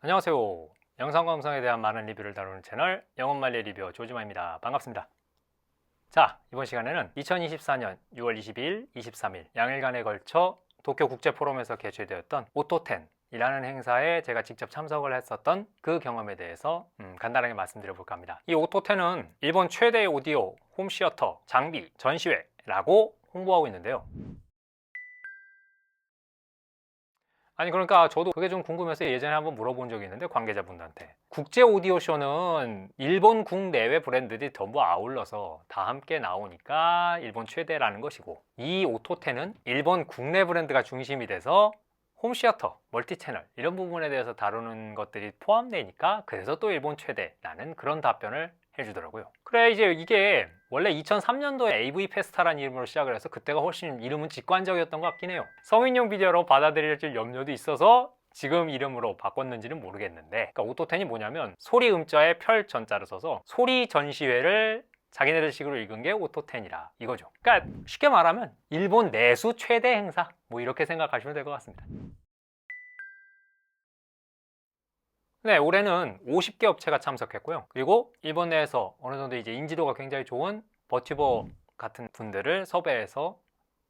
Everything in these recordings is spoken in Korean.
안녕하세요. 영상과 음성에 대한 많은 리뷰를 다루는 채널 영업만리 리뷰어 조지마입니다. 반갑습니다. 자, 이번 시간에는 2024년 6월 22일, 23일 양일간에 걸쳐 도쿄국제포럼에서 개최되었던 오토텐이라는 행사에 제가 직접 참석을 했었던 그 경험에 대해서 간단하게 말씀드려 볼까 합니다. 이 오토텐은 일본 최대의 오디오, 홈시어터, 장비, 전시회라고 홍보하고 있는데요. 아니 그러니까 저도 그게 좀 궁금해서 예전에 한번 물어본 적이 있는데 관계자분들한테 국제 오디오 쇼는 일본 국내외 브랜드들이 전부 아울러서 다 함께 나오니까 일본 최대라는 것이고, 이 오토텐은 일본 국내 브랜드가 중심이 돼서 홈시어터, 멀티채널 이런 부분에 대해서 다루는 것들이 포함되니까 그래서 또 일본 최대라는 그런 답변을 해주더라고요. 그래, 이제 이게 원래 2003년도에 AV 페스타라는 이름으로 시작을 해서 그때가 훨씬 이름은 직관적이었던 것 같긴 해요. 성인용 비디오로 받아들일 염려도 있어서 지금 이름으로 바꿨는지는 모르겠는데, 그러니까 오토텐이 뭐냐면 소리 음자에 펼 전자를 써서 소리 전시회를 자기네들 식으로 읽은 게 오토텐이라 이거죠. 그러니까 쉽게 말하면 일본 내수 최대 행사, 뭐 이렇게 생각하시면 될 것 같습니다. 네, 올해는 50개 업체가 참석했고요. 그리고 일본 내에서 어느 정도 이제 인지도가 굉장히 좋은 버튜버 같은 분들을 섭외해서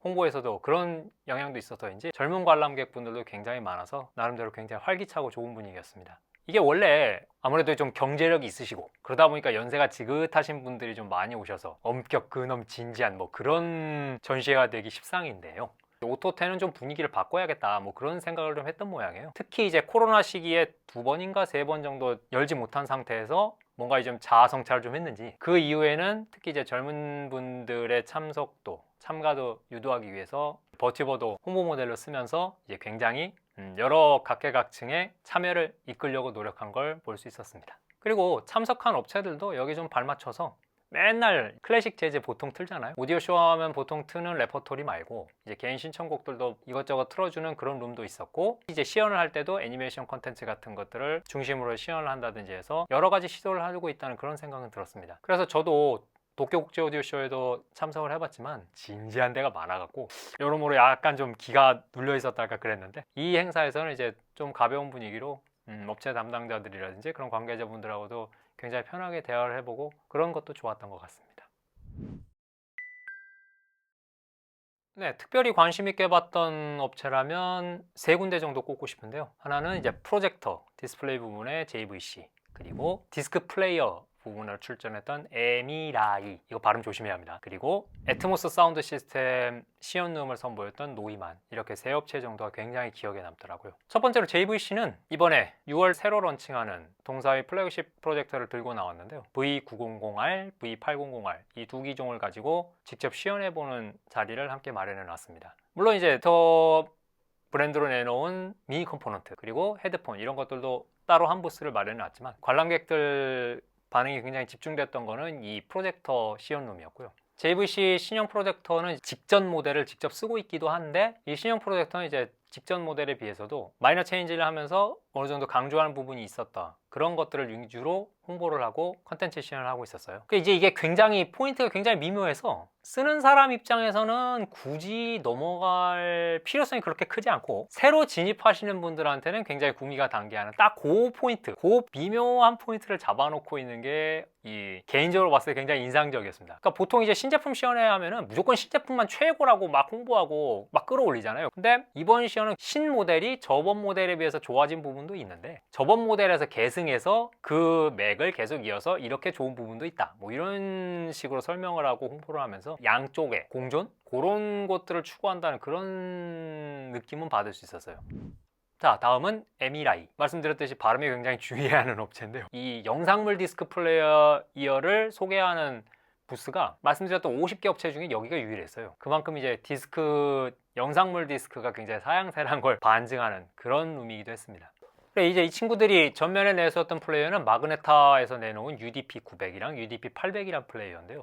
홍보에서도 그런 영향도 있어서인지 젊은 관람객 분들도 굉장히 많아서 나름대로 굉장히 활기차고 좋은 분위기였습니다. 이게 원래 아무래도 좀 경제력이 있으시고 그러다 보니까 연세가 지긋하신 분들이 좀 많이 오셔서 엄격 근엄 진지한 뭐 그런 전시회가 되기 십상인데요. 오토텐은 좀 분위기를 바꿔야겠다 뭐 그런 생각을 좀 했던 모양이에요. 특히 이제 코로나 시기에 2번인가 3번 정도 열지 못한 상태에서 뭔가 좀 자아 성찰을 좀 했는지 그 이후에는 특히 이제 젊은 분들의 참석도 참가도 유도하기 위해서 버튜버도 홍보 모델로 쓰면서 이제 굉장히 여러 각계각층의 참여를 이끌려고 노력한 걸 볼 수 있었습니다. 그리고 참석한 업체들도 여기 좀 발맞춰서 맨날 클래식 재즈 보통 틀잖아요. 오디오 쇼 하면 보통 트는 레퍼토리 말고 이제 개인 신청곡들도 이것저것 틀어주는 그런 rum도 있었고, 이제 시연을 할 때도 애니메이션 콘텐츠 같은 것들을 중심으로 시연을 한다든지 해서 여러 가지 시도를 하고 있다는 그런 생각은 들었습니다. 그래서 저도 도쿄국제 오디오 쇼에도 참석을 해봤지만 진지한 데가 많아갖고 여러모로 약간 좀 기가 눌려 있었달까 그랬는데, 이 행사에서는 이제 좀 가벼운 분위기로 업체 담당자들이라든지 그런 관계자분들하고도 굉장히 편하게 대화를 해보고 그런 것도 좋았던 것 같습니다. 네, 특별히 관심 있게 봤던 업체라면 3군데 정도 꼽고 싶은데요. 하나는 이제 프로젝터, 디스플레이 부분의 JVC, 그리고 디스크 플레이어 부분을 출전했던 에미라이, 이거 발음 조심해야 합니다. 그리고 애트모스 사운드 시스템 시연룸을 선보였던 노이만, 이렇게 3업체 정도가 굉장히 기억에 남더라고요. 첫 번째로 JVC는 이번에 6월 새로 런칭하는 동사의 플래그십 프로젝터를 들고 나왔는데요. V900R, V800R 이 두 기종을 가지고 직접 시연해보는 자리를 함께 마련해 놨습니다. 물론 이제 더 브랜드로 내놓은 미니 컴포넌트 그리고 헤드폰 이런 것들도 따로 한 부스를 마련해 놨지만 관람객들 반응이 굉장히 집중됐던 거는 이 프로젝터 시연룸이었고요. JVC 신형 프로젝터는 직전 모델을 직접 쓰고 있기도 한데, 이 신형 프로젝터는 이제 직전 모델에 비해서도 마이너 체인지를 하면서 어느 정도 강조하는 부분이 있었다, 그런 것들을 위주로 홍보를 하고 컨텐츠 시연을 하고 있었어요. 이제 이게 굉장히 포인트가 굉장히 미묘해서 쓰는 사람 입장에서는 굳이 넘어갈 필요성이 그렇게 크지 않고, 새로 진입하시는 분들한테는 굉장히 구미가 당기하는 딱 그 포인트, 그 미묘한 포인트를 잡아놓고 있는 게 이 개인적으로 봤을 때 굉장히 인상적이었습니다. 그러니까 보통 이제 신제품 시연회 하면은 무조건 신제품만 최고라고 막 홍보하고 막 끌어올리잖아요. 근데 이번 시연은 신모델이 저번 모델에 비해서 좋아진 부분도 있는데, 저번 모델에서 계승해서 그 맥을 계속 이어서 이렇게 좋은 부분도 있다, 뭐 이런 식으로 설명을 하고 홍보를 하면서 양쪽의 공존? 그런 것들을 추구한다는 그런 느낌은 받을 수 있었어요. 자, 다음은 에미라이. 말씀드렸듯이 발음이 굉장히 주의해야 하는 업체인데요. 이 영상물 디스크 플레이어를 소개하는 부스가 말씀드렸던 50개 업체 중에 여기가 유일했어요. 그만큼 이제 디스크, 영상물 디스크가 굉장히 사양새란 걸 반증하는 그런 룸이기도 했습니다. 그래, 이제 이 친구들이 전면에 내세웠던 플레이어는 마그네타에서 내놓은 UDP900이랑 UDP800이란 플레이어인데요.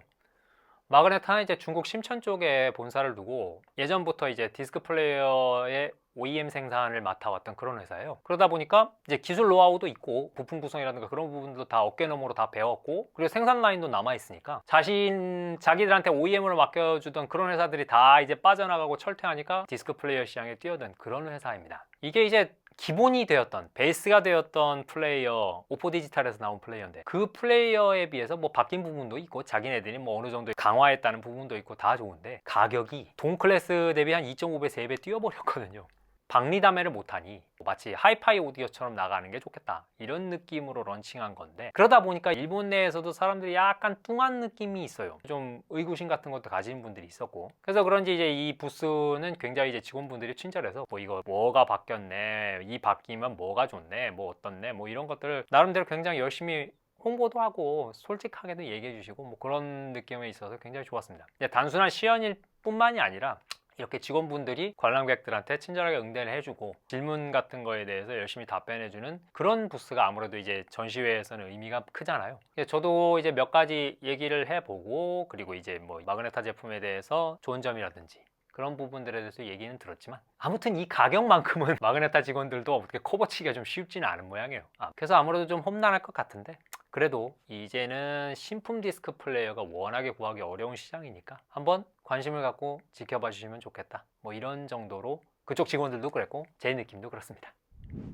마그네타는 이제 중국 심천 쪽에 본사를 두고 예전부터 이제 디스크 플레이어의 OEM 생산을 맡아왔던 그런 회사예요. 그러다 보니까 이제 기술 노하우도 있고 부품 구성이라든가 그런 부분도 다 어깨너머로 다 배웠고, 그리고 생산 라인도 남아있으니까 자기들한테 OEM으로 맡겨주던 그런 회사들이 다 이제 빠져나가고 철퇴하니까 디스크 플레이어 시장에 뛰어든 그런 회사입니다. 이게 이제 기본이 되었던 베이스가 되었던 플레이어, 오포 디지털에서 나온 플레이어인데 그 플레이어에 비해서 뭐 바뀐 부분도 있고 자기네들이 뭐 어느 정도 강화했다는 부분도 있고 다 좋은데 가격이 동 클래스 대비 한 2.5배, 3배 뛰어버렸거든요. 박리담회를 못하니 마치 하이파이 오디오처럼 나가는 게 좋겠다 이런 느낌으로 런칭한 건데, 그러다 보니까 일본 내에서도 사람들이 약간 뚱한 느낌이 있어요. 좀 의구심 같은 것도 가지는 분들이 있었고, 그래서 그런지 이제 이 부스는 굉장히 이제 직원분들이 친절해서 뭐 이거 뭐가 바뀌었네, 이 바뀌면 뭐가 좋네, 뭐 어떻네, 뭐 이런 것들을 나름대로 굉장히 열심히 홍보도 하고 솔직하게도 얘기해 주시고 뭐 그런 느낌에 있어서 굉장히 좋았습니다. 단순한 시연일 뿐만이 아니라 이렇게 직원분들이 관람객들한테 친절하게 응대를 해주고 질문 같은 거에 대해서 열심히 답변해주는 그런 부스가 아무래도 이제 전시회에서는 의미가 크잖아요. 저도 이제 몇 가지 얘기를 해보고, 그리고 이제 뭐 마그네타 제품에 대해서 좋은 점이라든지 그런 부분들에 대해서 얘기는 들었지만, 아무튼 이 가격만큼은 마그네타 직원들도 어떻게 커버치기가 좀 쉽지는 않은 모양이에요. 그래서 아무래도 좀 험난할 것 같은데, 그래도 이제는 신품 디스크 플레이어가 워낙에 구하기 어려운 시장이니까 한번 관심을 갖고 지켜봐 주시면 좋겠다, 뭐 이런 정도로 그쪽 직원들도 그랬고 제 느낌도 그렇습니다.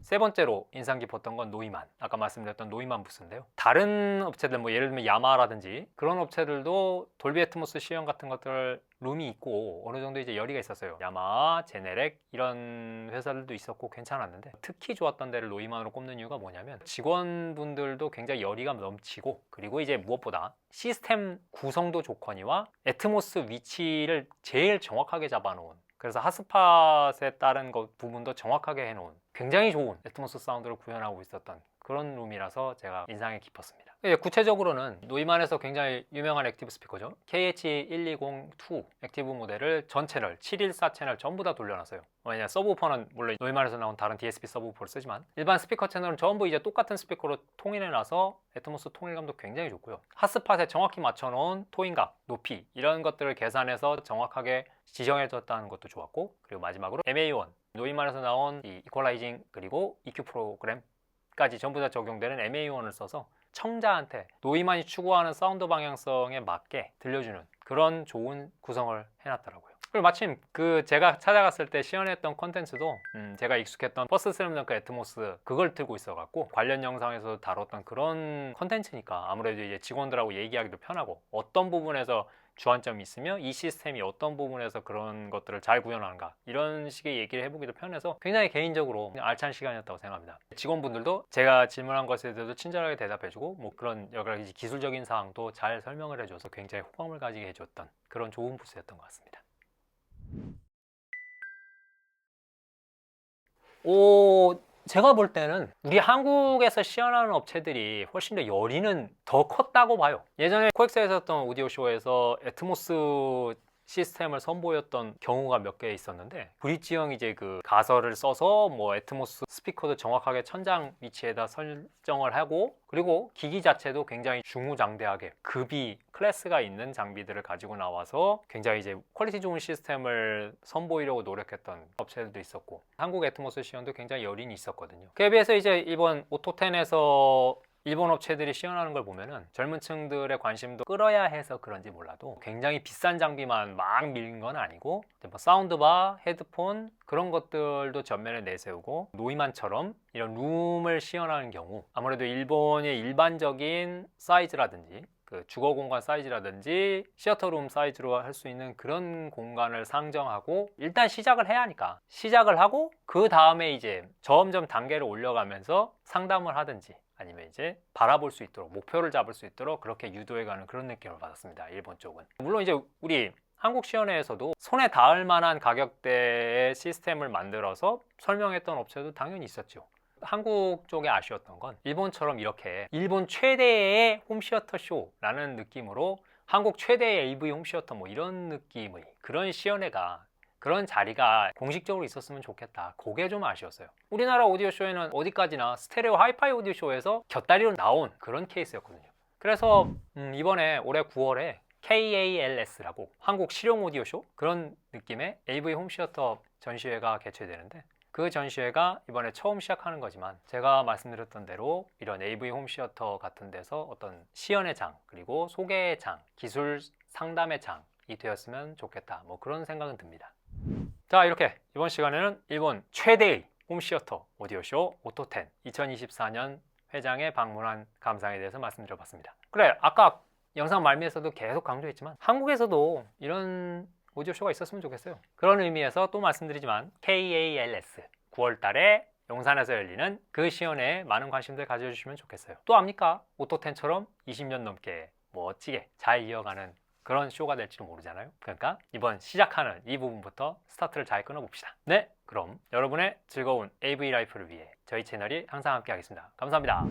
세 번째로 인상 깊었던 건 노이만, 아까 말씀드렸던 노이만 부스인데요. 다른 업체들 뭐 예를 들면 야마하라든지 그런 업체들도 돌비 애트모스 시연 같은 것들 룸이 있고 어느 정도 이제 열의가 있었어요. 야마, 제네렉 이런 회사들도 있었고 괜찮았는데, 특히 좋았던 데를 노이만으로 꼽는 이유가 뭐냐면 직원분들도 굉장히 열의가 넘치고, 그리고 이제 무엇보다 시스템 구성도 좋거니와 애트모스 위치를 제일 정확하게 잡아놓은, 그래서 핫스팟에 따른 것 부분도 정확하게 해놓은 굉장히 좋은 애트모스 사운드를 구현하고 있었던 그런 룸이라서 제가 인상이 깊었습니다. 구체적으로는 노이만에서 굉장히 유명한 액티브 스피커죠. KH1202 액티브 모델을 전 채널, 714 채널 전부 다 돌려놨어요. 왜냐, 서브우퍼는 물론 노이만에서 나온 다른 DSP 서브우퍼를 쓰지만 일반 스피커 채널은 전부 이제 똑같은 스피커로 통일해놔서 애트모스 통일감도 굉장히 좋고요. 핫스팟에 정확히 맞춰놓은 토인각, 높이 이런 것들을 계산해서 정확하게 지정해줬다는 것도 좋았고, 그리고 마지막으로 MA1 노이만에서 나온 이 이퀄라이징 그리고 EQ 프로그램까지 전부 다 적용되는 MA1을 써서 청자한테 노이만이 추구하는 사운드 방향성에 맞게 들려주는 그런 좋은 구성을 해놨더라고요. 그리고 마침 제가 찾아갔을 때 시연했던 콘텐츠도 제가 익숙했던 버스 슬램덩크 애트모스 그걸 들고 있어갖고 관련 영상에서 다뤘던 그런 콘텐츠니까 아무래도 이제 직원들하고 얘기하기도 편하고, 어떤 부분에서 주안점이 있으며 이 시스템이 어떤 부분에서 그런 것들을 잘 구현하는가 이런 식의 얘기를 해보기도 편해서 굉장히 개인적으로 알찬 시간이었다고 생각합니다. 직원분들도 제가 질문한 것에 대해서 친절하게 대답해주고 뭐 그런 여러 가지 기술적인 사항도 잘 설명을 해줘서 굉장히 호감을 가지게 해줬던 그런 좋은 부스였던 것 같습니다. 제가 볼 때는 우리 한국에서 시연하는 업체들이 훨씬 더 열의는 더 컸다고 봐요. 예전에 코엑스에서 했던 오디오쇼에서 애트모스 시스템을 선보였던 경우가 몇 개 있었는데, 브릿지형 이제 그 가설을 써서 뭐 애트모스 스피커도 정확하게 천장 위치에다 설정을 하고, 그리고 기기 자체도 굉장히 중후장대하게 급이 클래스가 있는 장비들을 가지고 나와서 굉장히 이제 퀄리티 좋은 시스템을 선보이려고 노력했던 업체들도 있었고, 한국 애트모스 시연도 굉장히 열인이 있었거든요. 그에 비해서 이제 이번 오토텐에서 일본 업체들이 시연하는 걸 보면은 젊은 층들의 관심도 끌어야 해서 그런지 몰라도 굉장히 비싼 장비만 막 밀린 건 아니고 뭐 사운드바, 헤드폰 그런 것들도 전면에 내세우고, 노이만처럼 이런 룸을 시연하는 경우 아무래도 일본의 일반적인 사이즈라든지 그 주거 공간 사이즈라든지 시어터룸 사이즈로 할 수 있는 그런 공간을 상정하고 일단 시작을 해야 하니까, 시작을 하고 그 다음에 이제 점점 단계를 올려가면서 상담을 하든지 아니면 이제 바라볼 수 있도록 목표를 잡을 수 있도록 그렇게 유도해가는 그런 느낌을 받았습니다. 일본 쪽은. 물론 이제 우리 한국 시연회에서도 손에 닿을 만한 가격대의 시스템을 만들어서 설명했던 업체도 당연히 있었죠. 한국 쪽에 아쉬웠던 건 일본처럼 이렇게 일본 최대의 홈시어터 쇼라는 느낌으로 한국 최대의 AV 홈시어터 뭐 이런 느낌의 그런 시연회가, 그런 자리가 공식적으로 있었으면 좋겠다. 그게 좀 아쉬웠어요. 우리나라 오디오쇼에는 어디까지나 스테레오 하이파이 오디오쇼에서 곁다리로 나온 그런 케이스였거든요. 그래서 이번에 올해 9월에 KALS라고 한국 실용 오디오쇼 그런 느낌의 AV 홈시어터 전시회가 개최되는데, 그 전시회가 이번에 처음 시작하는 거지만 제가 말씀드렸던 대로 이런 AV 홈시어터 같은 데서 어떤 시연의 장, 그리고 소개의 장, 기술 상담의 장이 되었으면 좋겠다, 뭐 그런 생각은 듭니다. 자, 이렇게 이번 시간에는 일본 최대의 홈시어터 오디오쇼 오토텐 2024년 회장에 방문한 감상에 대해서 말씀드려봤습니다. 그래, 아까 영상 말미에서도 계속 강조했지만 한국에서도 이런 오디오쇼가 있었으면 좋겠어요. 그런 의미에서 또 말씀드리지만 KALS 9월 달에 용산에서 열리는 그 시연에 많은 관심들 가져주시면 좋겠어요. 또 압니까? 오토텐처럼 20년 넘게 멋지게 잘 이어가는 그런 쇼가 될지도 모르잖아요. 그러니까 이번 시작하는 이 부분부터 스타트를 잘 끊어봅시다. 네, 그럼 여러분의 즐거운 AV 라이프를 위해 저희 채널이 항상 함께 하겠습니다. 감사합니다.